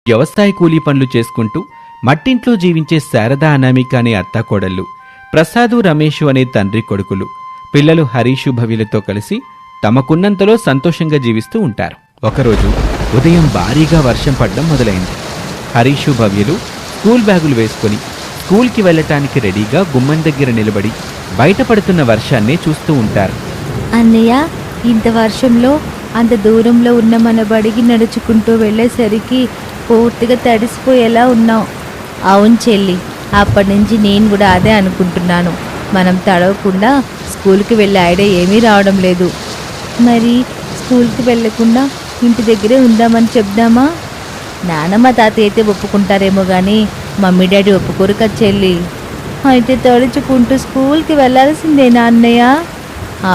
వ్యవసాయ కూలీ పనులు చేసుకుంటూ మట్టింట్లో జీవించే శారదా అనామిక అనే అత్తాకోడళ్ళు, ప్రసాదు రమేషు అనే తండ్రి కొడుకులు, పిల్లలు హరీషు భవ్యులతో కలిసి తమకున్నంతలో సంతోషంగా జీవిస్తూ ఉంటారు. ఒకరోజు ఉదయం భారీగా వర్షం పడ్డం మొదలైంది. హరీషు భవ్యులు స్కూల్ బ్యాగులు వేసుకుని స్కూల్కి వెళ్లటానికి రెడీగా గుమ్మం దగ్గర నిలబడి బయటపడుతున్న వర్షాన్నే చూస్తూ ఉంటారు. అన్నయ్య, ఇంత వర్షంలో అంత దూరంలో ఉన్న మన బడికి నడుచుకుంటూ వెళ్ళేసరికి పూర్తిగా తడిసిపోయేలా ఉన్నాం. అవును చెల్లి, అప్పటి నుంచి నేను కూడా అదే అనుకుంటున్నాను. మనం తడవకుండా స్కూల్కి వెళ్ళే ఐడియా ఏమీ రావడం లేదు. మరి స్కూల్కి వెళ్ళకుండా ఇంటి దగ్గరే ఉందామని చెప్దామా? నానమ్మ తాతయ్య అయితే ఒప్పుకుంటారేమో కానీ మమ్మీ డాడీ ఒప్పుకోరు కదా చెల్లి. అయితే తడుచుకుంటూ స్కూల్కి వెళ్ళాల్సిందేనా అన్నయ్య?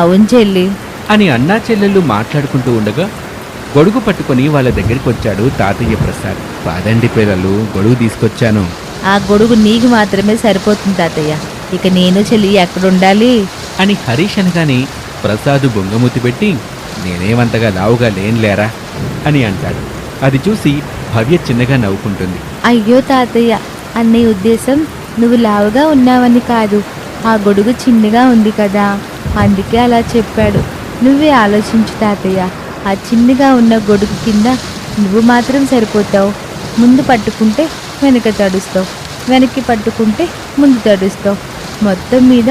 అవును చెల్లి అని అన్నా చెల్లెళ్ళు మాట్లాడుకుంటూ ఉండగా గొడుగు పట్టుకుని వాళ్ళ దగ్గరికి వచ్చాడు తాతయ్య ప్రసాద్. పదండి పిల్లలు, గొడుగు తీసుకొచ్చాను. ఆ గొడుగు నీకు మాత్రమే సరిపోతుంది తాతయ్య, ఇక నేను చెల్లి ఎక్కడుండాలి అని హరీష్ అనగానే ప్రసాద్ బొంగమూతి పెట్టి, నేనేమంతగా లావుగా లేనులేరా అని అంటాడు. అది చూసి భవ్య చిన్నగా నవ్వుకుంటుంది. అయ్యో తాతయ్య, అన్నయ్య ఉద్దేశం నువ్వు లావుగా ఉన్నావని కాదు. ఆ గొడుగు చిన్నగా ఉంది కదా, అందుకే అలా చెప్పాడు. నువ్వే ఆలోచించు తాతయ్య, ఆ చిన్నగా ఉన్న గొడుగు కింద నువ్వు మాత్రం సరిపోతావు. ముందు పట్టుకుంటే వెనక తడుస్తావు, వెనక్కి పట్టుకుంటే ముందు తడుస్తావు. మొత్తం మీద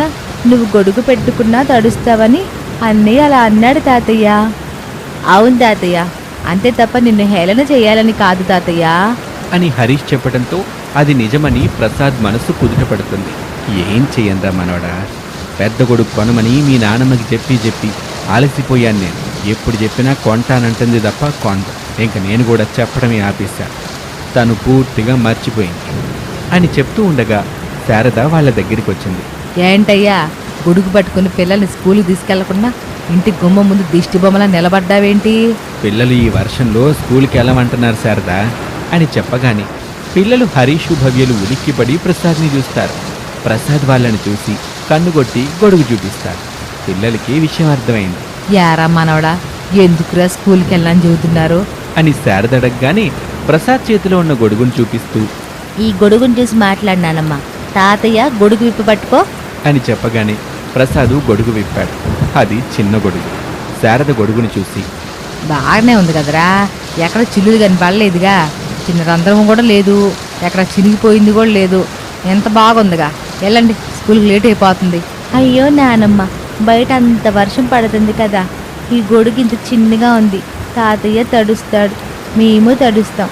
నువ్వు గొడుగు పెట్టుకున్నా తడుస్తావని అన్నయ్య అలా అన్నాడు తాతయ్య. అవును తాతయ్య, అంతే తప్ప నిన్ను హేళన చేయాలని కాదు తాతయ్య అని హరీష్ చెప్పడంతో అది నిజమని ప్రసాద్ మనసు కుదుటపడుతుంది. ఏం చెయ్యందా మనోడా, పెద్ద గొడుగు కొనమని మీ నాన్నమ్మకి చెప్పి ఆలసిపోయాను. నేను ఎప్పుడు చెప్పినా కొంటానంటుంది తప్ప కొంట. ఇంక నేను కూడా చెప్పడమే ఆపేశా. తను పూర్తిగా మర్చిపోయింది అని చెప్తూ ఉండగా శారద వాళ్ళ దగ్గరికి వచ్చింది. ఏంటయ్యా, గొడుగు పట్టుకుని పిల్లల్ని స్కూల్కి తీసుకెళ్లకుండా ఇంటి గుమ్మ ముందు దిష్టి బొమ్మలా నిలబడ్డావేంటి? పిల్లలు ఈ వర్షంలో స్కూల్కి వెళ్ళమంటున్నారు శారద అని చెప్పగానే పిల్లలు హరీషు భవ్యలు ఉలిక్కిపడి ప్రసాద్ని చూస్తారు. ప్రసాద్ వాళ్ళని చూసి కన్నుగొట్టి గొడుగు చూపిస్తారు. పిల్లలకి విషయం అర్థమైంది. యారా మనవడా, ఎందుకురా స్కూల్కి వెళ్ళని చెబుతున్నారు అని శారద అడగగానే ప్రసాద్ చేతిలో ఉన్న గొడుగును చూపిస్తూ, ఈ గొడుగును చూసి మాట్లాడినానమ్మా. తాతయ్య గొడుగు విప్పి పట్టుకో అని చెప్పగానే ప్రసాదు గొడుగు విప్పాడు. అది చిన్న గొడుగు. శారద గొడుగును చూసి, బాగానే ఉంది కదరా, ఎక్కడ చిల్లులు కనపడలేదుగా, చిన్న రంధ్రం కూడా లేదు, ఎక్కడ చినిగిపోయింది కూడా లేదు, ఎంత బాగుందిగా. వెళ్ళండి, స్కూల్కి లేట్ అయిపోతుంది. అయ్యో నానమ్మ, బయట అంత వర్షం పడుతుంది కదా, ఈ గొడుగు ఇంత చిన్నగా ఉంది. తాతయ్య తడుస్తాడు, మేము తడుస్తాం,